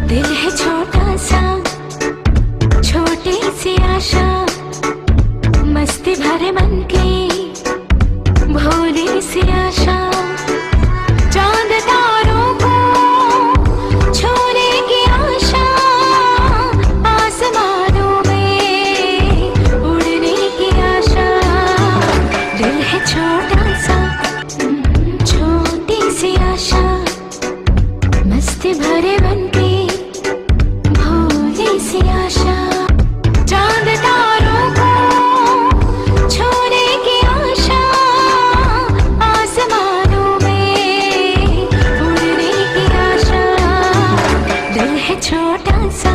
दिल है छोटा सा, छोटी सी आशा, मस्ती भरे मन की भोली सी आशा। चांद तारों को छूने की आशा, आसमानों में उड़ने की आशा। दिल है छोटा सा, छोटी सी आशा, मस्ती भरे मन की भोली सी आशा। चांद तारों को छूने की आशा, आसमानों में उड़ने की आशा। दिल है छोटा सा,